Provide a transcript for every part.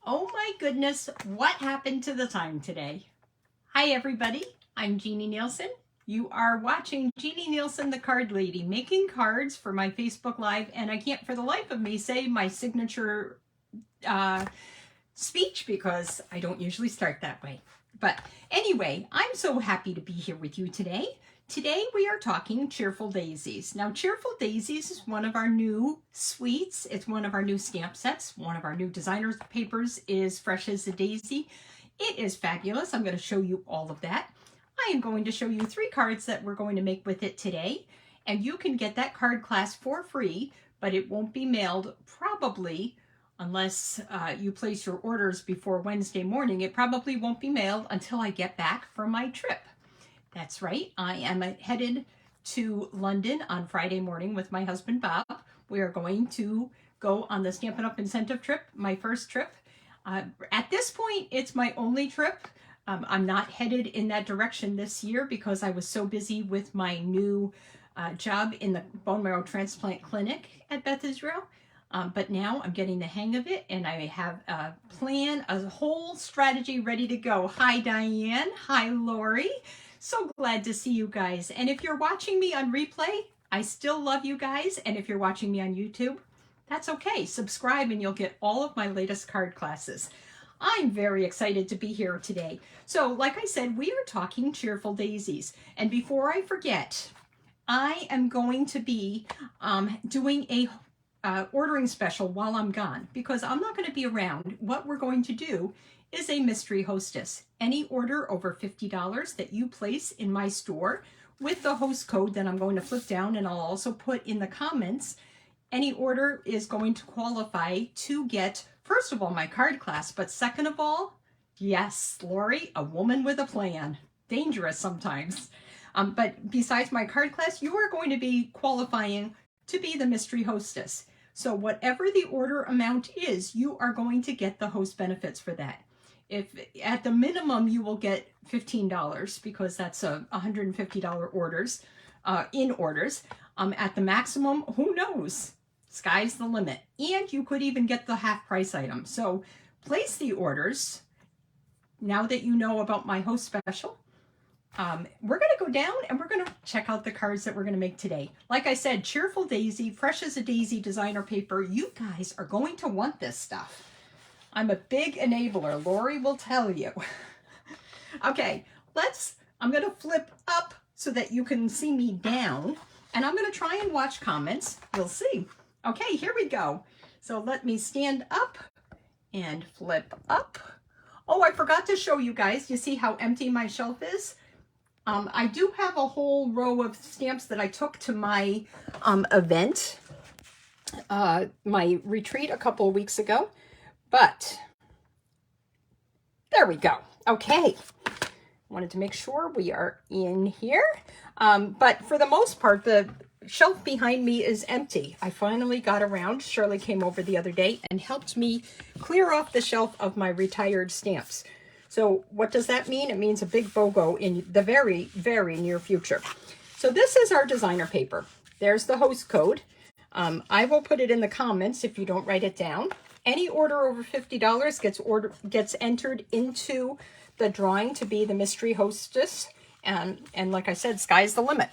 Oh my goodness, what happened to the time today? Hi everybody, I'm Jeannie Nielsen. You are watching Jeannie Nielsen, the Card Lady, making cards for my Facebook Live, and I can't for the life of me say my signature speech because I don't usually start that way. But anyway, I'm so happy to be here with you today. Today we are talking Cheerful Daisies. Now, Cheerful Daisies is one of our new suites. It's one of our new stamp sets. One of our new designer papers is Fresh as a Daisy. It is fabulous. I'm going to show you all of that. I am going to show you 3 cards that we're going to make with it today. And you can get that card class for free, but it won't be mailed probably unless you place your orders before Wednesday morning. It probably won't be mailed until I get back from my trip. That's right. I am headed to London on Friday morning with my husband, Bob. We are going to go on the Stampin' Up! Incentive trip, my first trip. At this point, it's my only trip. I'm not headed in that direction this year because I was so busy with my new job in the bone marrow transplant clinic at Beth Israel. But now I'm getting the hang of it, and I have a plan, a whole strategy ready to go. Hi, Diane. Hi, Lori. So glad to see you guys. And if you're watching me on replay, I still love you guys. And if you're watching me on YouTube, that's okay. Subscribe and you'll get all of my latest card classes. I'm very excited to be here today. So like I said, we are talking Cheerful Daisies. And before I forget, I am going to be doing a ordering special while I'm gone because I'm not going to be around. What we're going to do is a mystery hostess. Any order over $50 that you place in my store with the host code that I'm going to flip down, and I'll also put in the comments, any order is going to qualify to get, first of all, my card class, but second of all, yes, Lori, a woman with a plan. Dangerous sometimes. But besides my card class, you are going to be qualifying to be the mystery hostess. So whatever the order amount is, you are going to get the host benefits for that. If at the minimum you will get $15 because that's a $150 orders in orders. At the maximum, who knows? Sky's the limit. And you could even get the half price item. So place the orders now that you know about my host special. We're going to go down and we're going to check out the cards that we're going to make today. Like I said, Cheerful Daisy, Fresh as a Daisy designer paper. You guys are going to want this stuff. I'm a big enabler. Lori will tell you. Okay, I'm going to flip up so that you can see me down. And I'm going to try and watch comments. We'll see. Okay, here we go. So let me stand up and flip up. Oh, I forgot to show you guys. You see how empty my shelf is? I do have a whole row of stamps that I took to my event, my retreat a couple of weeks ago. But there we go. Okay. Wanted to make sure we are in here. But for the most part, the shelf behind me is empty. I finally got around. Shirley came over the other day and helped me clear off the shelf of my retired stamps. So what does that mean? It means a big BOGO in the very, very near future. So this is our designer paper. There's the host code. I will put it in the comments if you don't write it down. Any order over $50 gets entered into the drawing to be the mystery hostess. And like I said, sky's the limit.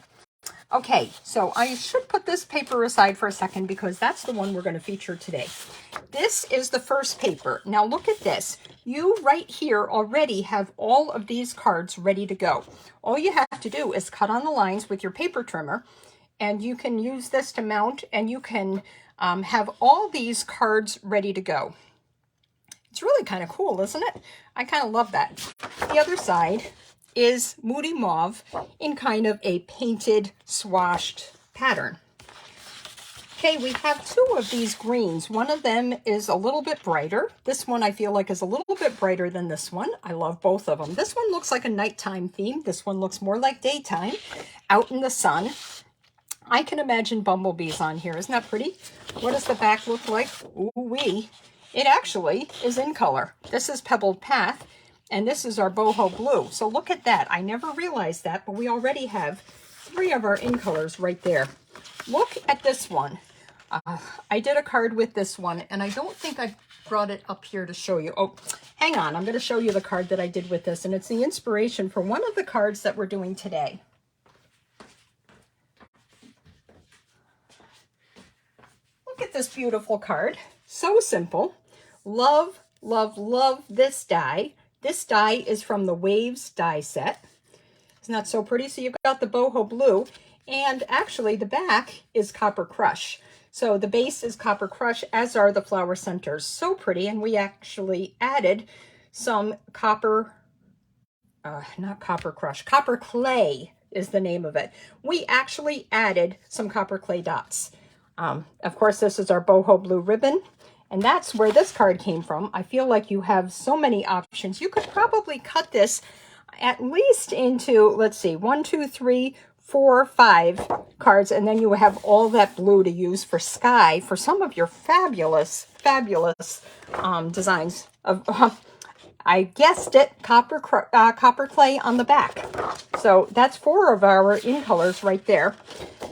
Okay, so I should put this paper aside for a second because that's the one we're going to feature today. This is the first paper. Now look at this. You right here already have all of these cards ready to go. All you have to do is cut on the lines with your paper trimmer, and you can use this to mount, and you can have all these cards ready to go. It's really kind of cool, isn't it? I kind of love that. The other side is Moody Mauve in kind of a painted, swashed pattern. Okay, we have 2 of these greens. One of them is a little bit brighter. This one I feel like is a little bit brighter than this one. I love both of them. This one looks like a nighttime theme. This one looks more like daytime, out in the sun. I can imagine bumblebees on here. Isn't that pretty? What does the back look like? Ooh-wee. It actually is in color. This is Pebbled Path, and this is our boho blue. So look at that. I never realized that, but we already have 3 of our in colors right there. Look at this one. I did a card with this one, and I don't think I brought it up here to show you. Oh, hang on. I'm going to show you the card that I did with this, and it's the inspiration for one of the cards that we're doing today. Look at this beautiful card. So simple. Love, love, love this die. This die is from the Waves die set. Isn't that so pretty? So you've got the boho blue, and actually the back is Copper Crush. So the base is Copper Crush, as are the flower centers. So pretty, and we actually added some copper, not Copper Crush, Copper Clay is the name of it. We actually added some copper clay dots. Of course, this is our boho blue ribbon, and that's where this card came from. I feel like you have so many options. You could probably cut this at least into, let's see, 1, 2, 3, 4, 5 cards, and then you have all that blue to use for sky for some of your fabulous, fabulous designs of, I guessed it, copper clay on the back. So that's 4 of our in colors right there.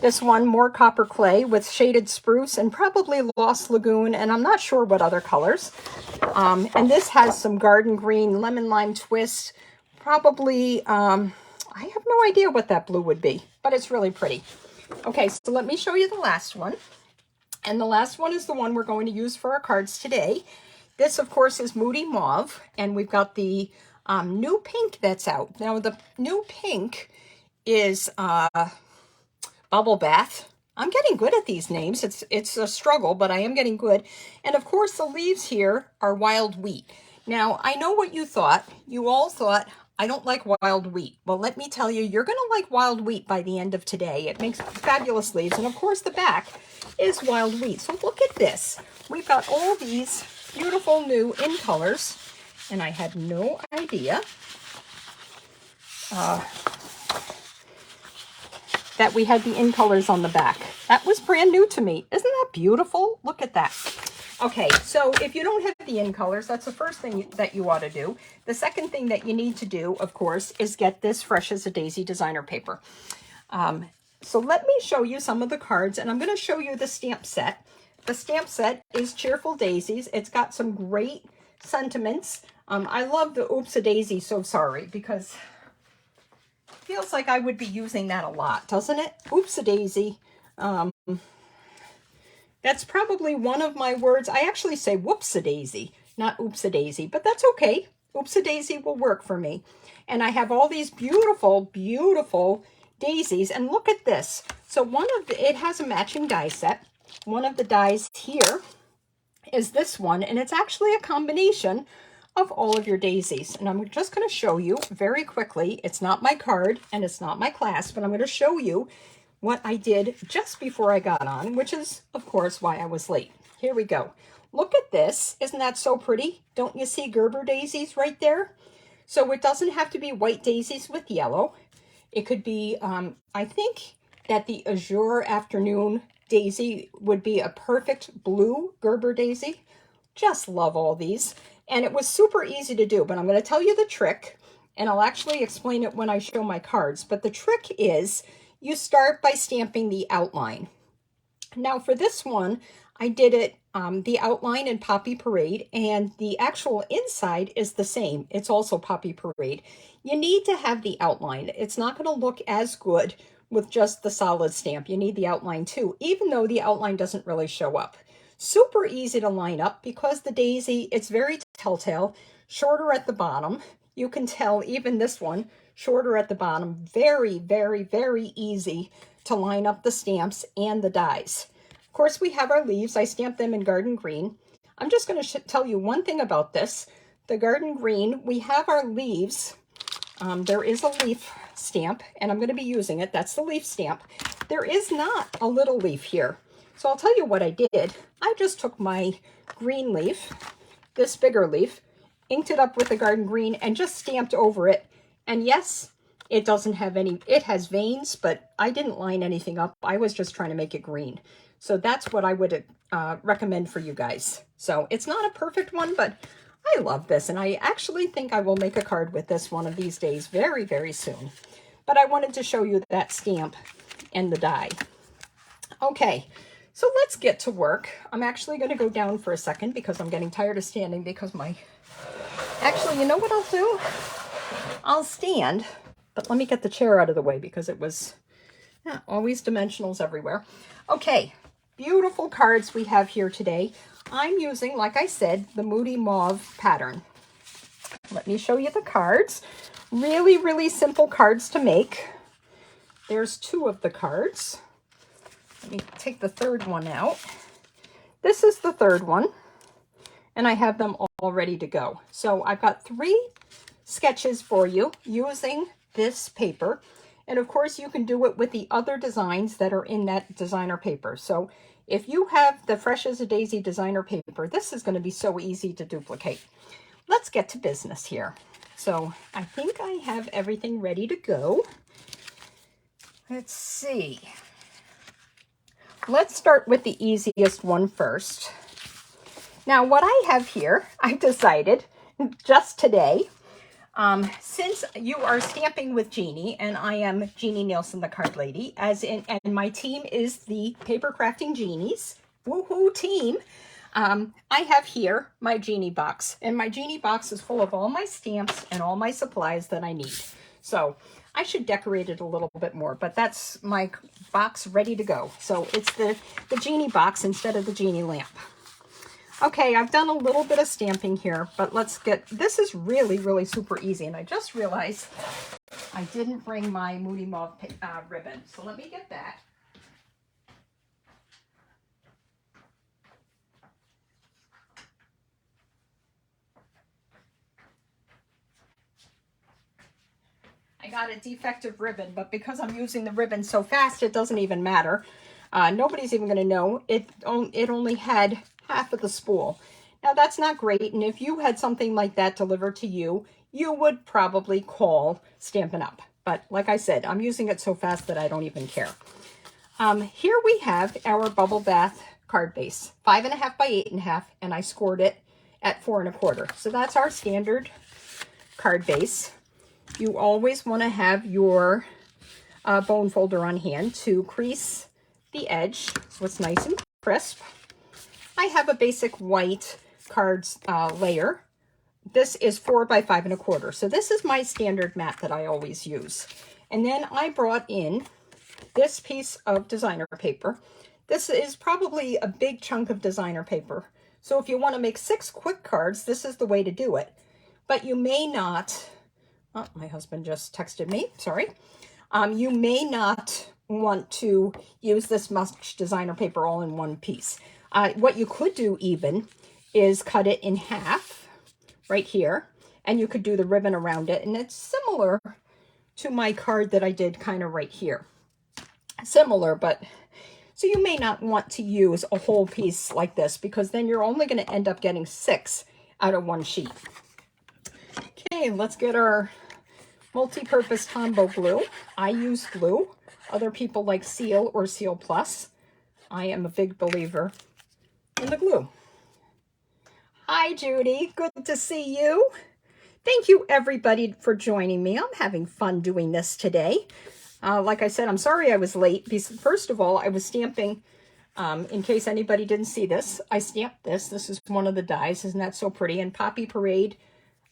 This one, more copper clay with shaded spruce and probably lost lagoon, and I'm not sure what other colors. And this has some garden green, lemon lime twist, probably, I have no idea what that blue would be, but it's really pretty. Okay, so let me show you the last one. And the last one is the one we're going to use for our cards today. This, of course, is Moody Mauve, and we've got the new pink that's out. Now, the new pink is Bubble Bath. I'm getting good at these names. It's a struggle, but I am getting good. And, of course, the leaves here are Wild Wheat. Now, I know what you thought. You all thought, I don't like wild wheat. Well, let me tell you, you're going to like wild wheat by the end of today. It makes fabulous leaves. And, of course, the back is wild wheat. So look at this. We've got all these beautiful new in colors. And I had no idea that we had the in colors on the back. That was brand new to me. Isn't that beautiful? Look at that. Okay, so if you don't have the in colors, that's the first thing that you ought to do. The second thing that you need to do, of course, is get this Fresh as a Daisy designer paper. So let me show you some of the cards, and I'm going to show you the stamp set. The stamp set is Cheerful Daisies. It's got some great sentiments. I love the Oops a Daisy, so sorry, because it feels like I would be using that a lot, doesn't it? Oops a Daisy. That's probably one of my words. I actually say whoops-a-daisy, not oops-a-daisy, but that's okay. Oops-a-daisy will work for me. And I have all these beautiful, beautiful daisies. And look at this. So it has a matching die set. One of the dies here is this one, and it's actually a combination of all of your daisies. And I'm just going to show you very quickly. It's not my card, and it's not my class, but I'm going to show you what I did just before I got on, which is, of course, why I was late. Here we go. Look at this. Isn't that so pretty? Don't you see Gerber daisies right there? So it doesn't have to be white daisies with yellow. It could be, I think that the Azure Afternoon daisy would be a perfect blue Gerber daisy. Just love all these. And it was super easy to do, but I'm going to tell you the trick, and I'll actually explain it when I show my cards. But the trick is, you start by stamping the outline. Now for this one, I did it, the outline in Poppy Parade, and the actual inside is the same. It's also Poppy Parade. You need to have the outline. It's not going to look as good with just the solid stamp. You need the outline too, even though the outline doesn't really show up. Super easy to line up because the daisy, it's very telltale, shorter at the bottom. You can tell even this one, shorter at the bottom. Very, very, very easy to line up the stamps and the dies. Of course, we have our leaves. I stamped them in garden green. I'm just going to tell you one thing about this. The garden green, we have our leaves. There is a leaf stamp, and I'm going to be using it. That's the leaf stamp. There is not a little leaf here. So I'll tell you what I did. I just took my green leaf, this bigger leaf, inked it up with the garden green, and just stamped over it. And yes, it doesn't have any, it has veins, but I didn't line anything up. I was just trying to make it green. So that's what I would recommend for you guys. So it's not a perfect one, but I love this. And I actually think I will make a card with this one of these days very, very soon. But I wanted to show you that stamp and the die. Okay, So let's get to work. I'm actually going to go down for a second because I'm getting tired of standing because actually, you know what I'll do? I'll stand, but let me get the chair out of the way because it was always dimensionals everywhere. Okay, beautiful cards we have here today. I'm using, like I said, the Moody Mauve pattern. Let me show you the cards. Really, really simple cards to make. There's 2 of the cards. Let me take the 3rd one out. This is the 3rd one, and I have them all ready to go. So I've got 3 sketches for you using this paper. And of course, you can do it with the other designs that are in that designer paper. So if you have the Fresh as a Daisy designer paper, this is going to be so easy to duplicate. Let's get to business here. So I think I have everything ready to go. Let's see. Let's start with the easiest one first. Now, what I have here, I've decided just today, since you are stamping with Jeannie, and I am Jeannie Nielsen, the card lady, and my team is the Paper Crafting Jeannies, woohoo team, I have here my Jeannie box, and my Jeannie box is full of all my stamps and all my supplies that I need. So I should decorate it a little bit more, but that's my box ready to go. So it's the Jeannie box instead of the Jeannie lamp. Okay, I've done a little bit of stamping here, but this is really, really super easy. And I just realized I didn't bring my Moody Mauve ribbon. So let me get that. I got a defective ribbon, but because I'm using the ribbon so fast, it doesn't even matter. Nobody's even going to know. It only had half of the spool. Now, that's not great, and if you had something like that delivered to you, you would probably call Stampin' Up. But like I said, I'm using it so fast that I don't even care. Here we have our Bubble Bath card base, 5.5 by 8.5, and I scored it at 4 1/4. So that's our standard card base. You always want to have your bone folder on hand to crease the edge so it's nice and crisp. I have a basic white cards layer. This is 4 by 5 1/4. So this is my standard mat that I always use. And then I brought in this piece of designer paper. This is probably a big chunk of designer paper. So if you want to make 6 quick cards, this is the way to do it. But you may not, oh, my husband just texted me, sorry. You may not want to use this much designer paper all in one piece. What you could do even is cut it in half right here, and you could do the ribbon around it, and it's similar to my card that I did kind of right here. Similar, but so you may not want to use a whole piece like this because then you're only going to end up getting 6 out of one sheet. Okay, let's get our multi-purpose combo glue. I use glue. Other people like Seal or Seal Plus. I am a big believer in the glue. Hi, Judy. Good to see you. Thank you, everybody, for joining me. I'm having fun doing this today. Like I said, I'm sorry I was late. Because first of all, I was stamping, in case anybody didn't see this, I stamped this. This is one of the dies. Isn't that so pretty? And Poppy Parade,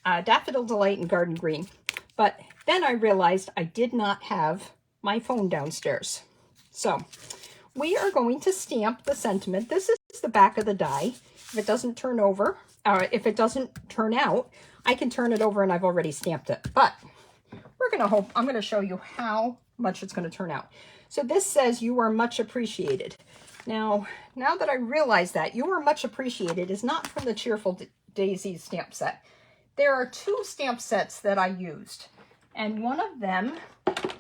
Daffodil Delight, and Garden Green. But then I realized I did not have my phone downstairs. So we are going to stamp the sentiment. This is the back of the die. If it doesn't turn over, if it doesn't turn out, I can turn it over and I've already stamped it. But I'm going to show you how much it's going to turn out. So this says, "You are much appreciated." Now that I realize that, "You are much appreciated" is not from the Cheerful Daisies stamp set. There are 2 stamp sets that I used, and one of them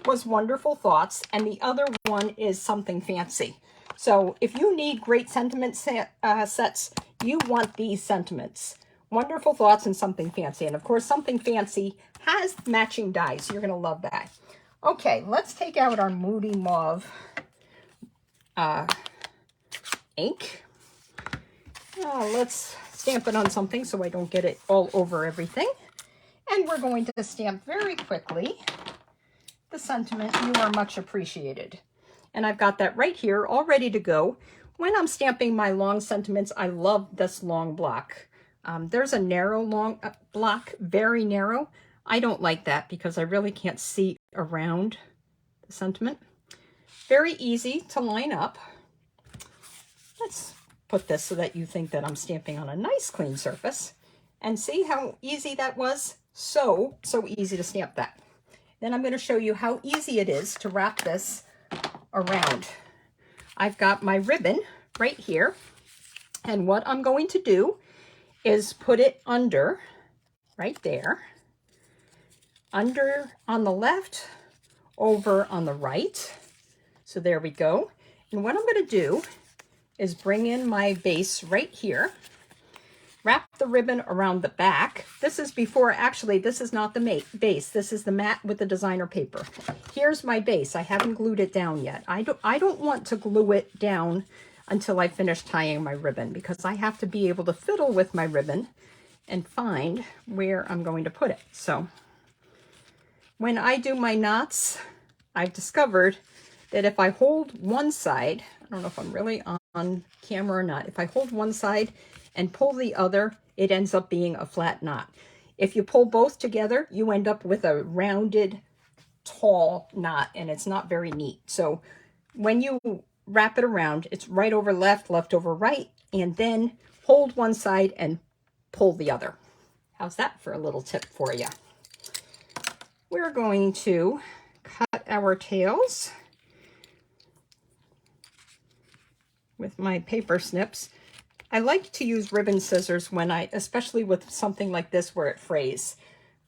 was Wonderful Thoughts, and the other one is Something Fancy. So if you need great sentiment sets, you want these sentiments. Wonderful Thoughts and Something Fancy. And of course, Something Fancy has matching dies. So you're going to love that. Okay, let's take out our Moody Mauve ink. Let's stamp it on something so I don't get it all over everything. And we're going to stamp very quickly the sentiment, "You are much appreciated." And I've got that right here all ready to go. When I'm stamping my long sentiments, I love this long block. There's a narrow long block, very narrow. I don't like that because I really can't see around the sentiment. Very easy to line up. Let's put this so that you think that I'm stamping on a nice clean surface. And see how easy that was? So easy to stamp that. Then I'm going to show you how easy it is to wrap this around. I've got my ribbon right here. And what I'm going to do is put it under, right there, under on the left, over on the right. So there we go. And what I'm going to do is bring in my base right here, wrap the ribbon around the back. This is before, actually, this is not the base. This is the mat with the designer paper. Here's my base. I haven't glued it down yet. I don't want to glue it down until I finish tying my ribbon because I have to be able to fiddle with my ribbon and find where I'm going to put it. So when I do my knots, I've discovered that if I hold one side, I don't know if I'm really on camera or not, if I hold one side and pull the other, it ends up being a flat knot. If you pull both together, you end up with a rounded, tall knot, and it's not very neat. So when you wrap it around, it's right over left, left over right, and then hold one side and pull the other. How's that for a little tip for you? We're going to cut our tails with my paper snips. I like to use ribbon scissors when especially with something like this where it frays.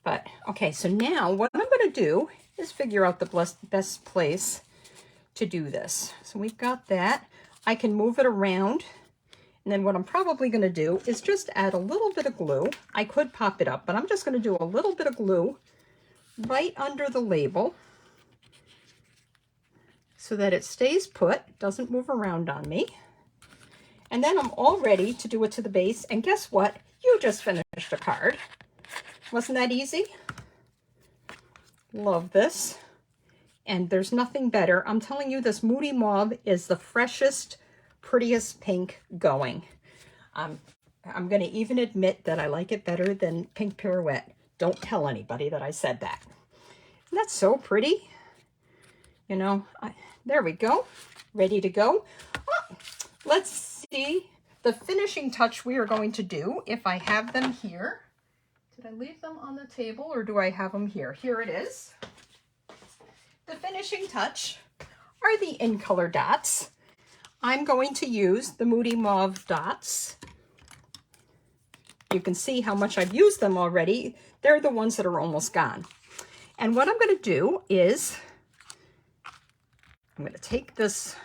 But okay, so now what I'm going to do is figure out the best place to do this. So we've got that. I can move it around. And then what I'm probably going to do is just add a little bit of glue. I could pop it up, but I'm just going to do a little bit of glue right under the label so that it stays put, doesn't move around on me. And then I'm all ready to do it to the base. And guess what? You just finished a card. Wasn't that easy? Love this. And there's nothing better. I'm telling you, this Moody Mauve is the freshest, prettiest pink going. I'm going to even admit that I like it better than Pink Pirouette. Don't tell anybody that I said that. And that's so pretty. You know, there we go. Ready to go. Oh, let's see the finishing touch we are going to do. If I have them here. Did I leave them on the table or do I have them here? Here it is. The finishing touch are the in color dots. I'm going to use the Moody Mauve dots. You can see how much I've used them already. They're the ones that are almost gone. And what I'm going to do is I'm going to take this.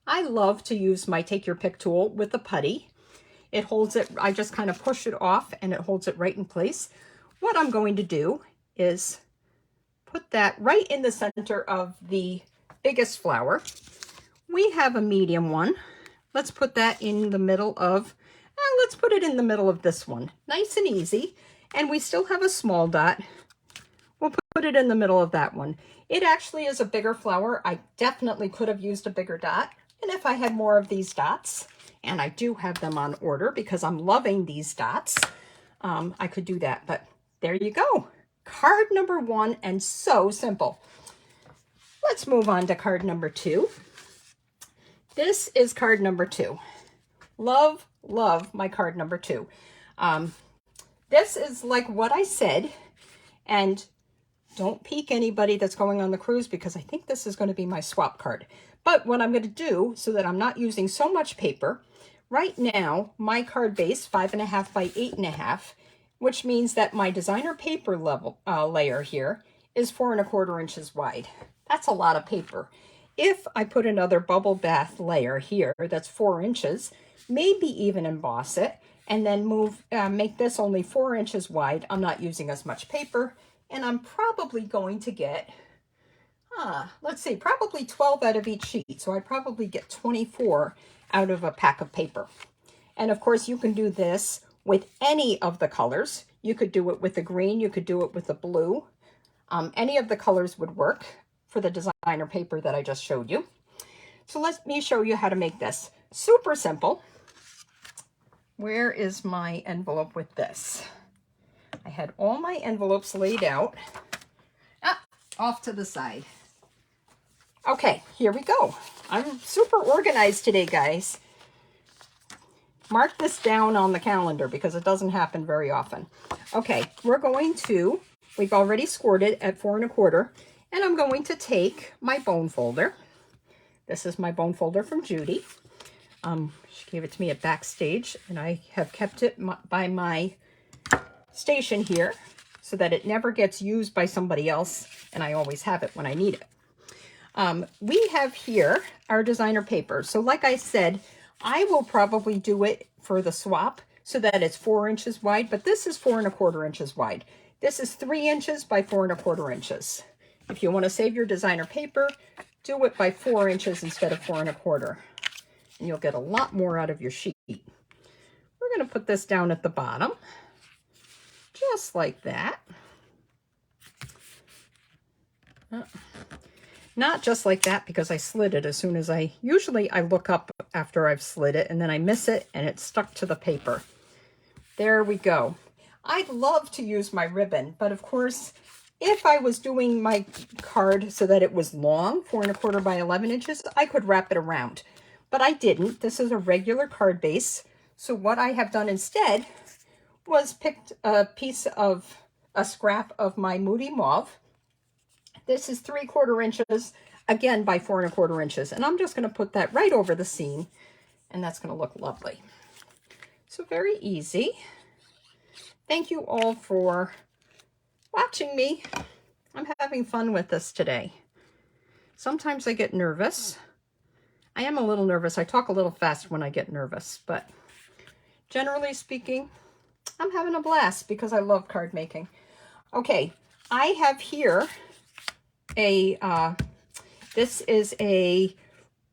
I love to use my Take Your Pick tool with the putty. It holds it, I just kind of push it off and it holds it right in place. What I'm going to do is put that right in the center of the biggest flower. We have a medium one. Let's put that in the middle of, let's put it in the middle of this one. Nice and easy. And we still have a small dot. We'll put it in the middle of that one. It actually is a bigger flower. I definitely could have used a bigger dot. And if I had more of these dots, and I do have them on order because I'm loving these dots, I could do that. But there you go. Card number 1, and so simple. Let's move on to card number 2. This is card number 2. Love, love my card number 2. This is like what I said, and don't peek anybody that's going on the cruise because I think this is going to be my swap card. But what I'm going to do so that I'm not using so much paper, right now my card base 5.5 by 8.5, which means that my designer paper layer here is 4.25 inches wide. That's a lot of paper. If I put another bubble bath layer here that's 4 inches, maybe even emboss it, and then make this only 4 inches wide, I'm not using as much paper, and I'm probably going to get, let's see, probably 12 out of each sheet. So I probably get 24 out of a pack of paper. And of course you can do this with any of the colors. You could do it with the green, you could do it with the blue. Any of the colors would work for the designer paper that I just showed you. So let me show you how to make this. super simple. Where is my envelope with this? I had all my envelopes laid out. Off to the side. Okay, here we go. I'm super organized today, guys. Mark this down on the calendar because it doesn't happen very often. Okay, we've already scored it at 4 1/4, and I'm going to take my bone folder. This is my bone folder from Judy. She gave it to me at Backstage, and I have kept it by my station here so that it never gets used by somebody else, and I always have it when I need it. We have here our designer paper. So like I said, I will probably do it for the swap so that it's 4 inches wide, but this is 4 1/4 inches wide. This is 3 inches by 4 1/4 inches. If you want to save your designer paper, do it by 4 inches instead of 4 1/4, and you'll get a lot more out of your sheet. We're going to put this down at the bottom, just like that. Not just like that because I slid it as soon as usually I look up after I've slid it and then I miss it and it's stuck to the paper. There we go. I'd love to use my ribbon, but of course, if I was doing my card so that it was long, 4 1/4 by 11 inches, I could wrap it around, but I didn't. This is a regular card base. So what I have done instead was picked a scrap of my Moody Mauve. This is 3/4 inches, again, by 4 1/4 inches. And I'm just going to put that right over the seam, and that's going to look lovely. So very easy. Thank you all for watching me. I'm having fun with this today. Sometimes I get nervous. I am a little nervous. I talk a little fast when I get nervous, but generally speaking, I'm having a blast because I love card making. Okay, I have here this is a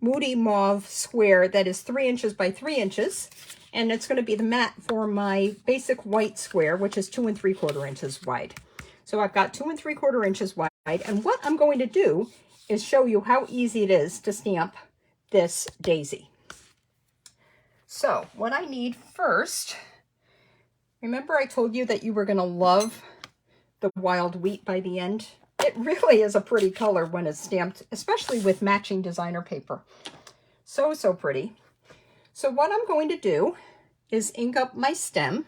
Moody Mauve square that is 3 inches by 3 inches, and it's going to be the mat for my basic white square, which is 2 3/4 inches wide. So I've got 2 3/4 inches wide, and what I'm going to do is show you how easy it is to stamp this daisy. So what I need first, remember I told you that you were going to love the wild wheat by the end? It really is a pretty color when it's stamped, especially with matching designer paper. So, so pretty. So what I'm going to do is ink up my stem.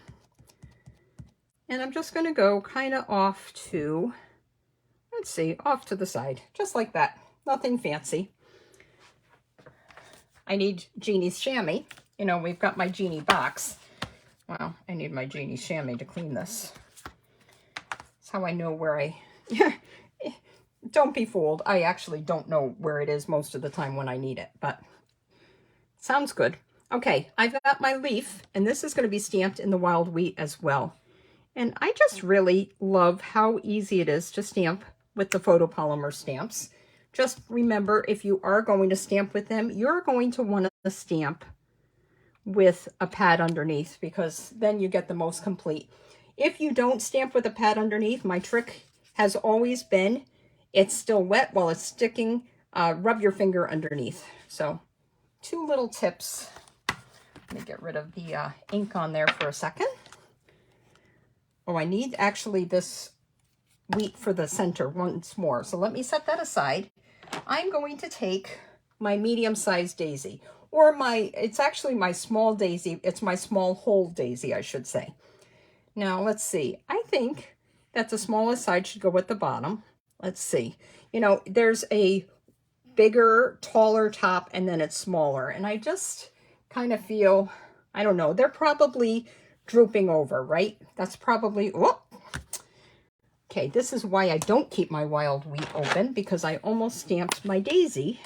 And I'm just going to go kind of off to, let's see, off to the side, just like that. Nothing fancy. I need Jeannie's chamois. You know, we've got my Jeannie box. Well, I need my Jeannie chamois to clean this. That's how I know where don't be fooled. I actually don't know where it is most of the time when I need it, but sounds good. Okay, I've got my leaf, and this is going to be stamped in the wild wheat as well. And I just really love how easy it is to stamp with the photopolymer stamps. Just remember, if you are going to stamp with them, you're going to want to stamp with a pad underneath because then you get the most complete. If you don't stamp with a pad underneath, my trick has always been, it's still wet while it's sticking, rub your finger underneath. So 2 little tips. Let me get rid of the ink on there for a second. Oh, I need actually this wheat for the center once more. So let me set that aside. I'm going to take my medium-sized daisy, or it's actually my small daisy. It's my small hole daisy, I should say. Now, let's see. I think that the smallest side should go at the bottom. Let's see. You know, there's a bigger, taller top, and then it's smaller. And I just kind of feel, I don't know, they're probably drooping over, right? That's probably, whoop. Okay, this is why I don't keep my wild wheat open, because I almost stamped my daisy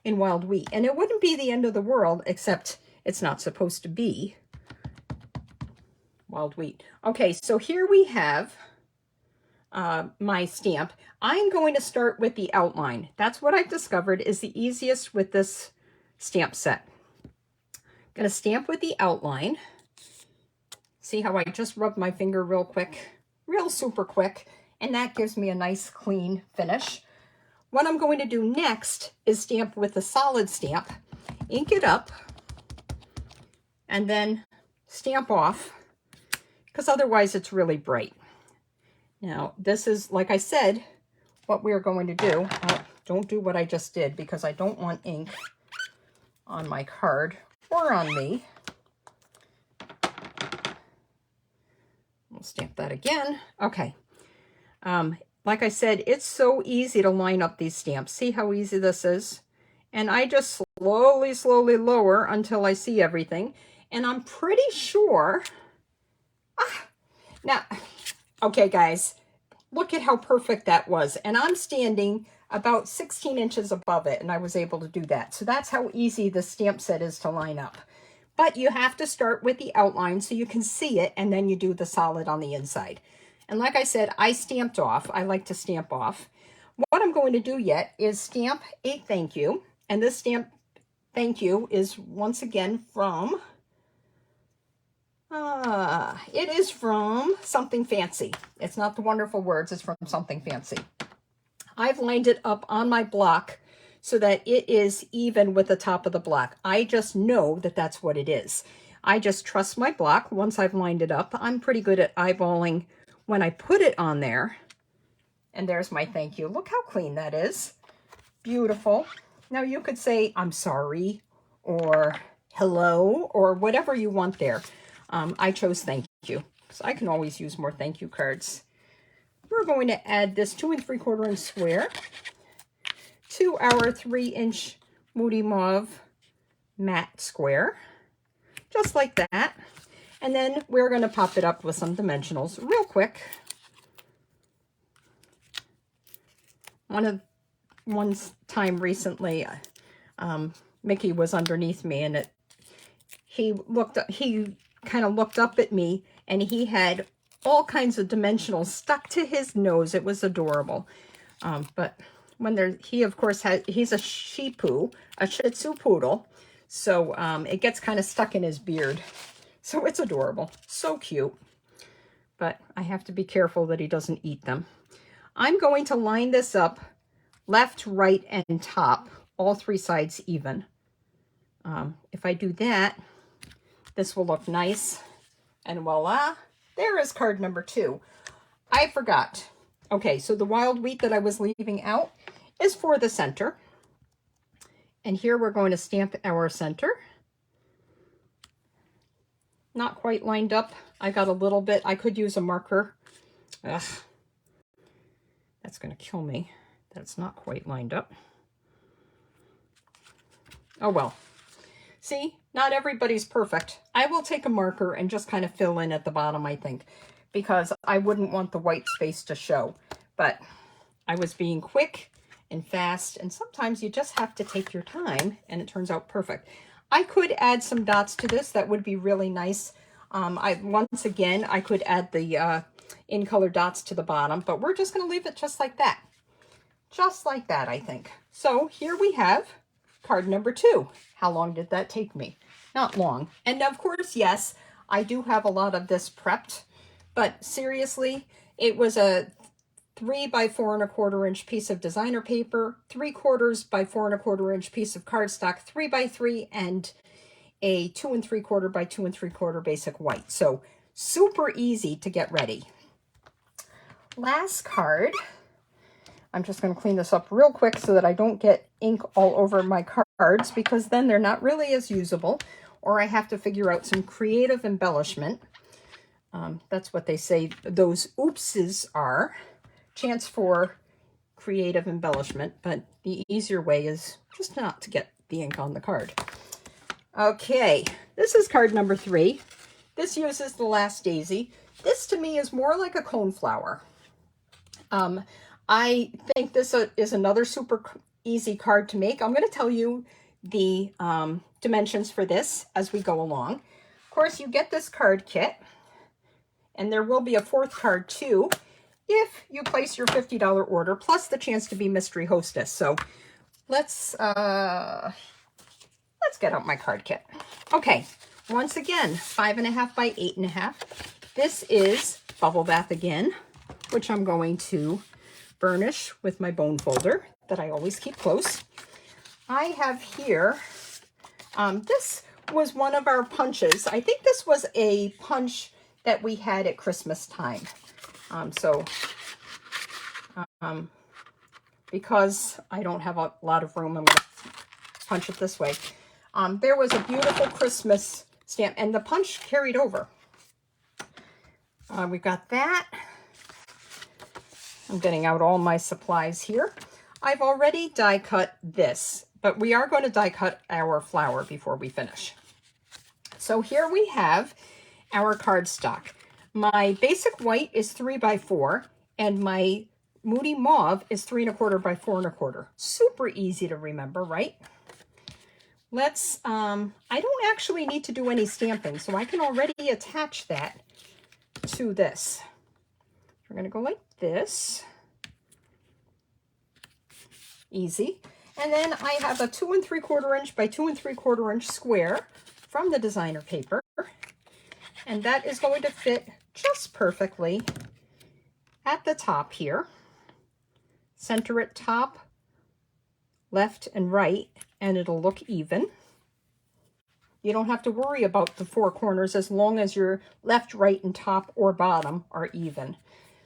in wild wheat. And it wouldn't be the end of the world, except it's not supposed to be wild wheat. Okay, so here we have my stamp. I'm going to start with the outline. That's what I've discovered is the easiest with this stamp set. I'm going to stamp with the outline. See how I just rubbed my finger real quick, real super quick, and that gives me a nice clean finish. What I'm going to do next is stamp with a solid stamp, ink it up, and then stamp off, because otherwise it's really bright. Now, this is, like I said, what we're going to do. Oh, don't do what I just did, because I don't want ink on my card or on me. We'll stamp that again. Okay. Like I said, it's so easy to line up these stamps. See how easy this is? And I just slowly lower until I see everything. And I'm pretty sure... Now, okay, guys, look at how perfect that was. And I'm standing about 16 inches above it, and I was able to do that. So that's how easy the stamp set is to line up. But you have to start with the outline so you can see it, and then you do the solid on the inside. And like I said, I stamped off. I like to stamp off. What I'm going to do yet is stamp a thank you. And this stamp thank you is once again from... it is from Something Fancy. It's not the Wonderful Words, it's from Something Fancy. I've lined it up on my block so that it is even with the top of the block. I just know that that's what it is. I just trust my block once I've lined it up. I'm pretty good at eyeballing when I put it on there. And there's my thank you. Look how clean that is. Beautiful. Now you could say, I'm sorry, or hello, or whatever you want there. I chose thank you, because I can always use more thank you cards. We're going to add this 2 3/4 inch square to our 3-inch Moody Mauve matte square, just like that. And then we're going to pop it up with some dimensionals real quick. One time recently, Mickey was underneath me, and he kind of looked up at me, and he had all kinds of dimensionals stuck to his nose. It was adorable. But when he of course he's a Shih Tzu poodle, so it gets kind of stuck in his beard. So it's adorable, so cute. But I have to be careful that he doesn't eat them. I'm going to line this up left, right, and top, all 3 sides even. If I do that, this will look nice, and voila, there is card number 2. I forgot. Okay, so the wild wheat that I was leaving out is for the center. And here we're going to stamp our center. Not quite lined up. I got a little bit. I could use a marker. Ugh, that's going to kill me. That's not quite lined up. Oh well. See, not everybody's perfect. I will take a marker and just kind of fill in at the bottom, I think, because I wouldn't want the white space to show. But I was being quick and fast, and sometimes you just have to take your time, and it turns out perfect. I could add some dots to this. That would be really nice. Once again, I could add the in-color dots to the bottom, but we're just going to leave it just like that. Just like that, I think. So here we have card number 2. How long did that take me? Not long. And of course, yes, I do have a lot of this prepped, but seriously, it was a 3 by 4 1/4 inch piece of designer paper, 3/4 by 4 1/4 inch piece of cardstock, 3 by 3, and a 2 3/4 by 2 3/4 basic white. So super easy to get ready. Last card. I'm just going to clean this up real quick so that I don't get ink all over my cards, because then they're not really as usable, or I have to figure out some creative embellishment. That's what they say those oopses are. Chance for creative embellishment, but the easier way is just not to get the ink on the card. Okay, this is card number 3. This uses the last daisy. This to me is more like a coneflower. I think this is another super easy card to make. I'm going to tell you the dimensions for this as we go along. Of course, you get this card kit, and there will be a 4th card too if you place your $50 order, plus the chance to be mystery hostess. So let's get out my card kit. Okay, once again, 5.5 by 8.5. This is Bubble Bath again, which I'm going to burnish with my bone folder that I always keep close. I have here, this was one of our punches. I think this was a punch that we had at Christmas time. Because I don't have a lot of room, I'm going to punch it this way. There was a beautiful Christmas stamp, and the punch carried over. We've got that. I'm getting out all my supplies here. I've already die cut this, but we are going to die cut our flower before we finish. So here we have our cardstock. My basic white is 3 by 4, and my Moody Mauve is 3 1/4 by 4 1/4. Super easy to remember, right? Let's, I don't actually need to do any stamping, so I can already attach that to this. We're going to go like this. Easy. And then I have a 2 3/4 inch by 2 3/4 inch square from the designer paper. And that is going to fit just perfectly at the top here. Center it top, left and right, and it'll look even. You don't have to worry about the 4 corners as long as your left, right, and top or bottom are even.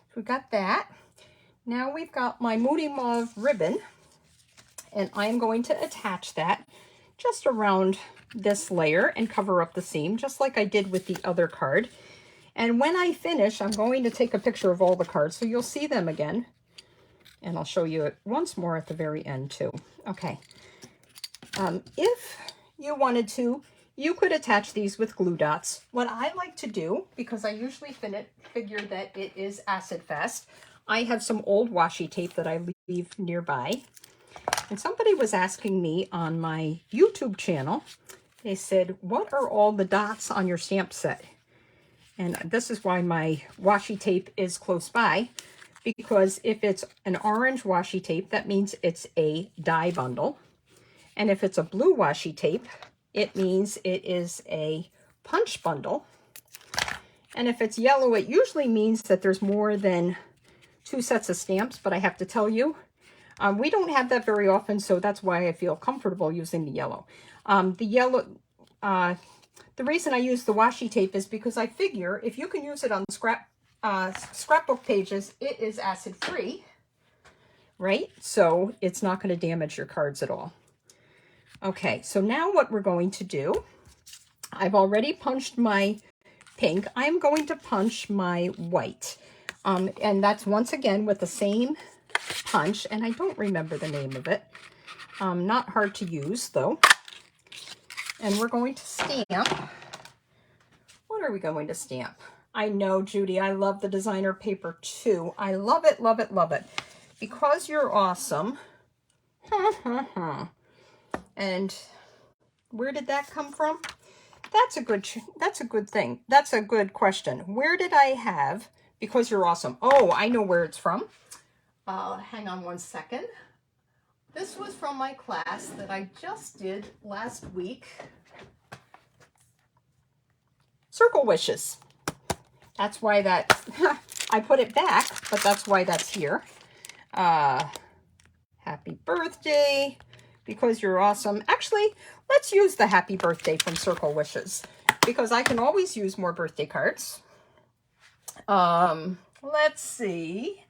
So we've got that. Now we've got my Moody Mauve ribbon, and I'm going to attach that just around this layer and cover up the seam, just like I did with the other card. And when I finish, I'm going to take a picture of all the cards so you'll see them again. And I'll show you it once more at the very end too. Okay. If you wanted to, you could attach these with glue dots. What I like to do, because I usually figure that it is acid fast, I have some old washi tape that I leave nearby. And somebody was asking me on my YouTube channel, they said, what are all the dots on your stamp set? And this is why my washi tape is close by, because if it's an orange washi tape, that means it's a die bundle. And if it's a blue washi tape, it means it is a punch bundle. And if it's yellow, it usually means that there's more than 2 sets of stamps, but I have to tell you, we don't have that very often, so that's why I feel comfortable using the yellow. The reason I use the washi tape is because I figure if you can use it on scrapbook pages, it is acid-free, right? So it's not going to damage your cards at all. Okay, so now what we're going to do, I've already punched my pink. I'm going to punch my white. And that's once again with the same punch, and I don't remember the name of it. Not hard to use though. And we're going to stamp. What are we going to stamp? I know, Judy, I love the designer paper too. I love it, love it, love it. Because you're awesome. And where did that come from? That's a good thing. That's a good question. Where did I have because you're awesome? Oh, I know where it's from. Hang on one second. This was from my class that I just did last week. Circle Wishes. That's why that, I put it back, but that's why that's here. Happy birthday, because you're awesome. Actually, let's use the happy birthday from Circle Wishes, because I can always use more birthday cards. Let's see.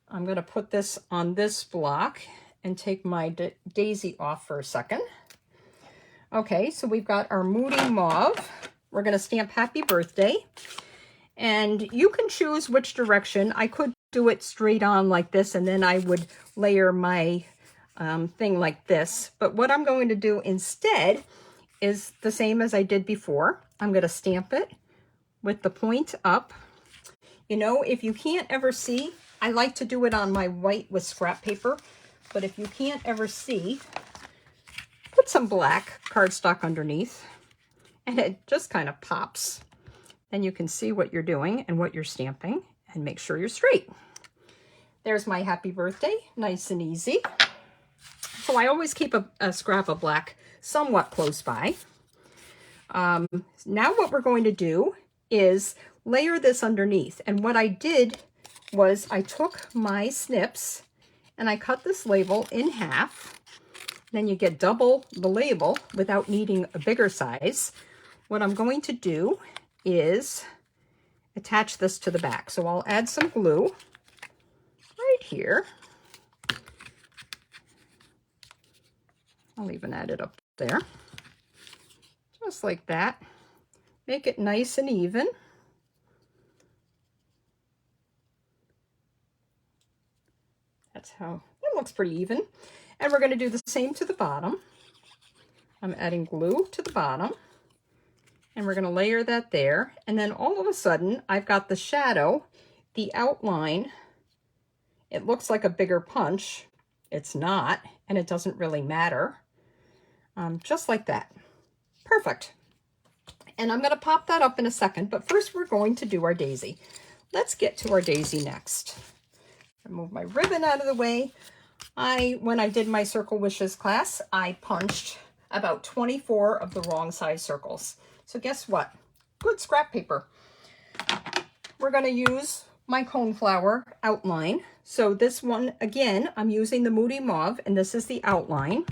I'm going to put this on this block and take my daisy off for a second. Okay, so we've got our Moody Mauve. We're going to stamp happy birthday. And you can choose which direction. I could do it straight on like this, and then I would layer my thing like this. But what I'm going to do instead is the same as I did before. I'm going to stamp it with the point up. You know, if you can't ever see, I like to do it on my white with scrap paper, but if you can't ever see, put some black cardstock underneath, and it just kind of pops. Then you can see what you're doing and what you're stamping, and make sure you're straight. There's my happy birthday, nice and easy. So I always keep a scrap of black somewhat close by. Now what we're going to do is layer this underneath. And what I did was I took my snips and I cut this label in half, then you get double the label without needing a bigger size. What I'm going to do is attach this to the back. So I'll add some glue right here. I'll even add it up there, just like that. Make it nice and even. That's how it looks, pretty even. And we're going to do the same to the bottom. I'm adding glue to the bottom, and we're going to layer that there. And then all of a sudden, I've got the shadow, the outline. It looks like a bigger punch. It's not, and it doesn't really matter. Just like that. Perfect. And I'm going to pop that up in a second, but first we're going to do our daisy. Let's get to our daisy next. Move my ribbon out of the way. When I did my Circle Wishes class, I punched about 24 of the wrong size circles. So guess what? Good scrap paper. We're going to use my coneflower outline. So this one, again, I'm using the Moody Mauve, and this is the outline.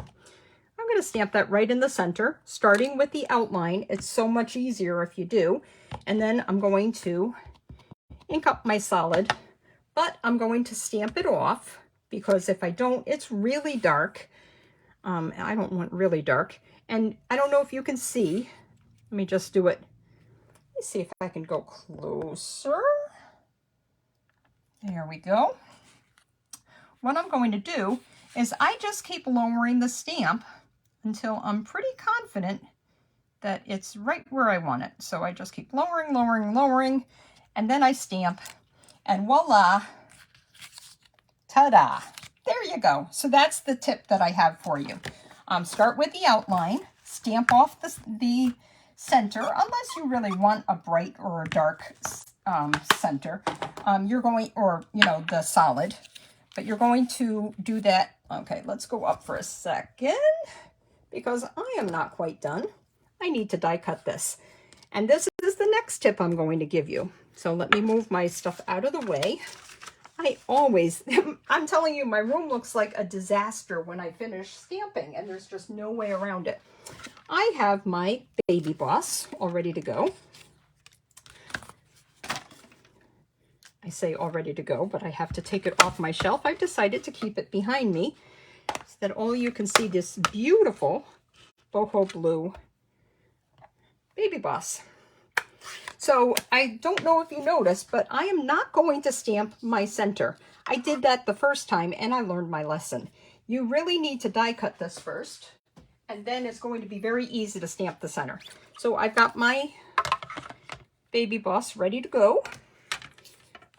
I'm going to stamp that right in the center, starting with the outline. It's so much easier if you do. And then I'm going to ink up my solid, but I'm going to stamp it off because if I don't, it's really dark. I don't want really dark. And I don't know if you can see. Let me just do it. Let me see if I can go closer. There we go. What I'm going to do is I just keep lowering the stamp until I'm pretty confident that it's right where I want it. So I just keep lowering, lowering, lowering, and then I stamp, and voila, ta-da, there you go. So that's the tip that I have for you. Start with the outline, stamp off the center, unless you really want a bright or a dark center. You're going, or, you know, the solid, but you're going to do that. Okay, let's go up for a second because I am not quite done. I need to die cut this. And this is the next tip I'm going to give you. So let me move my stuff out of the way. I'm telling you, my room looks like a disaster when I finish stamping, and there's just no way around it. I have my Baby Boss all ready to go. I say all ready to go, but I have to take it off my shelf. I've decided to keep it behind me so that all you can see this beautiful boho blue Baby Boss. So I don't know if you noticed, but I am not going to stamp my center. I did that the first time and I learned my lesson. You really need to die cut this first, and then it's going to be very easy to stamp the center. So I've got my Baby Boss ready to go.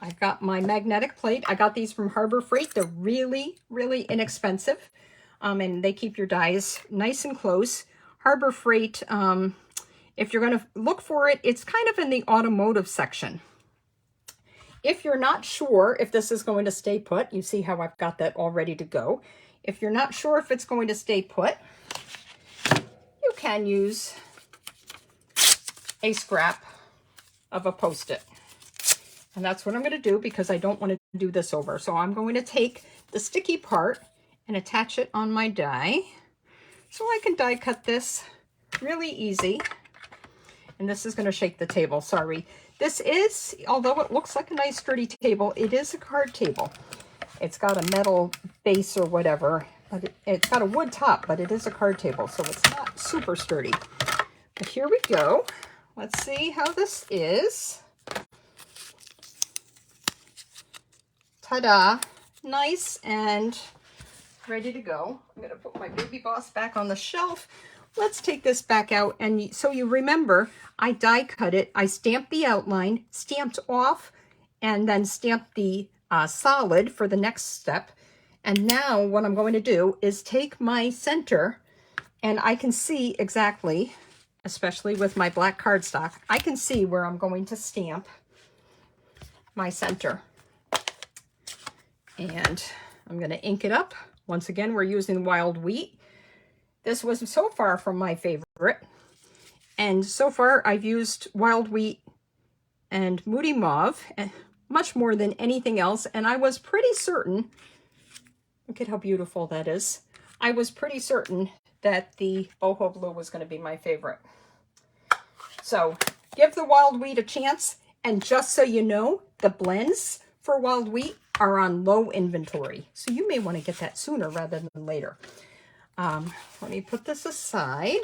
I've got my magnetic plate. I got these from Harbor Freight. They're really, really inexpensive, and they keep your dies nice and close. Harbor Freight, if you're going to look for it, it's kind of in the automotive section. If you're not sure if this is going to stay put, you see how I've got that all ready to go. If you're not sure if it's going to stay put, you can use a scrap of a Post-it. And that's what I'm going to do because I don't want to do this over. So I'm going to take the sticky part and attach it on my die. So I can die cut this really easy. And this is going to shake the table, sorry. This is, although it looks like a nice sturdy table, it is a card table. It's got a metal base or whatever, but it's got a wood top, but it is a card table, so it's not super sturdy. But here we go. Let's see how this is. Ta-da! Nice and ready to go. I'm going to put my Baby Boss back on the shelf. Let's take this back out, and so you remember, I die cut it, I stamped the outline, stamped off, and then stamped the solid for the next step. And now what I'm going to do is take my center, and I can see exactly, especially with my black cardstock, I can see where I'm going to stamp my center. And I'm going to ink it up. Once again, we're using Wild Wheat. This was so far from my favorite. And so far, I've used Wild Wheat and Moody Mauve much more than anything else. And I was pretty certain, look at how beautiful that is. I was pretty certain that the boho blue was going to be my favorite. So give the wild wheat a chance. And just so you know, the blends for wild wheat are on low inventory. So you may want to get that sooner rather than later. Let me put this aside.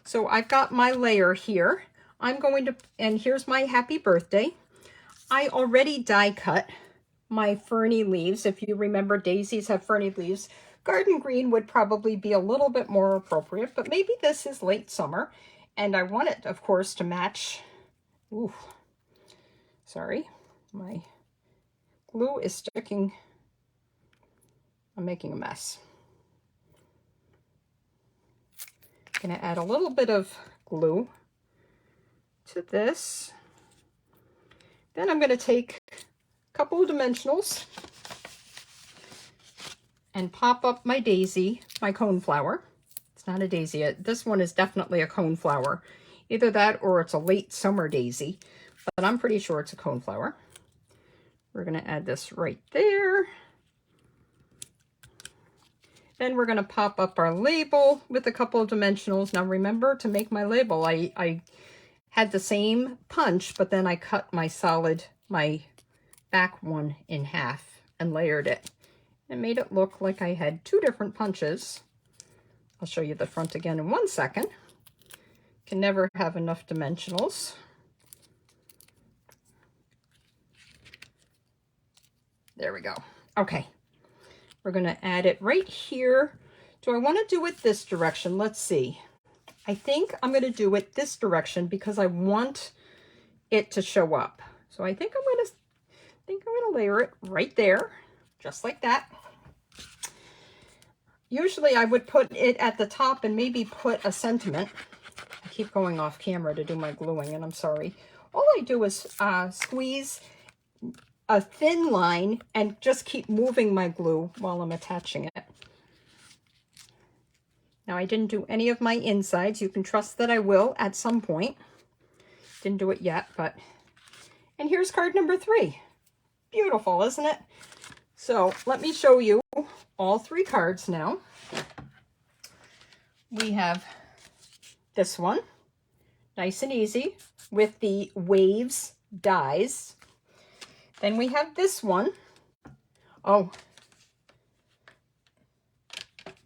So I've got my layer here. I'm going to, and here's my happy birthday. I already die cut my ferny leaves. If you remember, daisies have ferny leaves. Garden green would probably be a little bit more appropriate, but maybe this is late summer. And I want it, of course, to match. Ooh, sorry, my glue is sticking. I'm making a mess. I'm going to add a little bit of glue to this. Then I'm going to take a couple of dimensionals and pop up my daisy, my coneflower. It's not a daisy. This one is definitely a coneflower. Either that or it's a late summer daisy, but I'm pretty sure it's a coneflower. We're going to add this right there. Then we're going to pop up our label with a couple of dimensionals. Now remember, to make my label, I had the same punch, but then I cut my back one in half and layered it. It made it look like I had two different punches. I'll show you the front again in 1 second. Can never have enough dimensionals. There we go. Okay. We're going to add it right here. Do I want to do it this direction? Let's see. I think I'm going to do it this direction because I want it to show up. So I think I'm going to layer it right there, just like that. Usually I would put it at the top and maybe put a sentiment. I keep going off camera to do my gluing, and I'm sorry. All I do is squeeze a thin line and just keep moving my glue while I'm attaching it. Now I didn't do any of my insides. You can trust that I will at some point. Didn't do it yet, but, and here's card number 3. Beautiful, isn't it? So let me show you all 3 cards now. We have this one, nice and easy, with the waves dies. Then we have this one. Oh,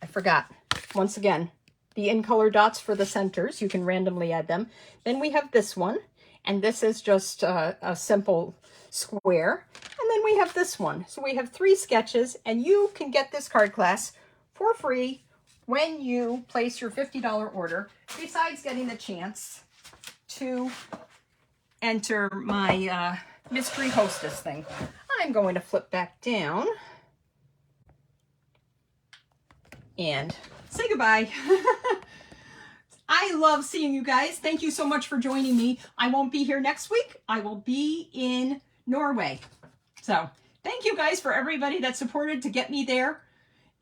I forgot. Once again, the in-color dots for the centers. You can randomly add them. Then we have this one, and this is just a simple square. And then we have this one. So we have 3 sketches, and you can get this card class for free when you place your $50 order, besides getting the chance to enter my mystery hostess thing. I'm going to flip back down and say goodbye. I love seeing you guys. Thank you so much for joining me. I won't be here next week. I will be in Norway. So thank you guys for everybody that supported to get me there.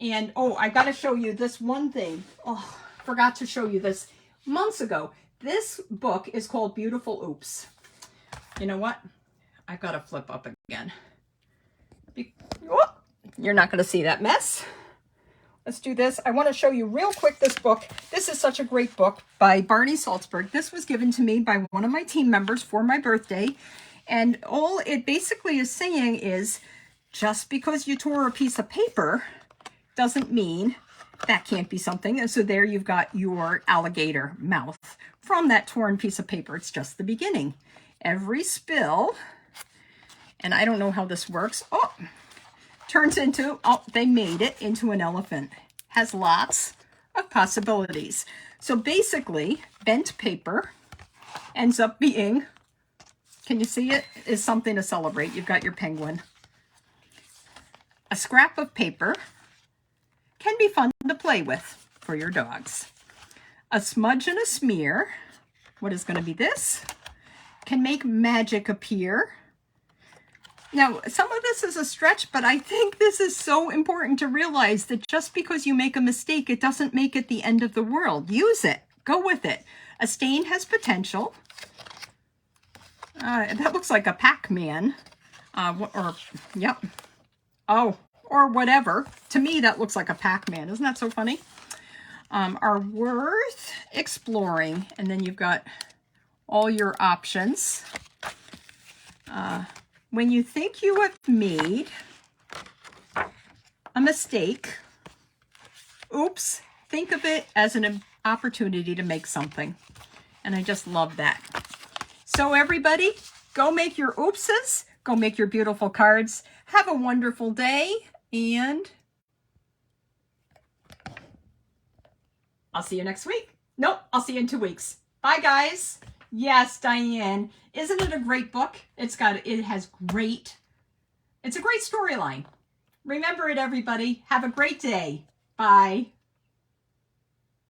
And oh, I got to show you this one thing. Oh, forgot to show you this months ago. This book is called Beautiful Oops. You know what? I've got to flip up again. You're not going to see that mess. Let's do this. I want to show you real quick this book. This is such a great book by Barney Salzberg. This was given to me by one of my team members for my birthday. And all it basically is saying is, just because you tore a piece of paper doesn't mean that can't be something. And so there you've got your alligator mouth from that torn piece of paper. It's just the beginning. Every spill, and I don't know how this works, turns into, they made it into an elephant. Has lots of possibilities. So basically, bent paper ends up being, can you see it, is something to celebrate. You've got your penguin. A scrap of paper can be fun to play with for your dogs. A smudge and a smear, what is going to be this, can make magic appear. Now, some of this is a stretch, but I think this is so important to realize that just because you make a mistake, it doesn't make it the end of the world. Use it. Go with it. A stain has potential. That looks like a Pac-Man. Yep. Oh, or whatever. To me, that looks like a Pac-Man. Isn't that so funny? Are worth exploring. And then you've got all your options. When you think you have made a mistake, oops, think of it as an opportunity to make something. And I just love that. So everybody, go make your oopses. Go make your beautiful cards. Have a wonderful day. And I'll see you next week. Nope, I'll see you in 2 weeks. Bye, guys. Yes, Diane. Isn't it a great book? It's a great storyline. Remember it, everybody. Have a great day. Bye.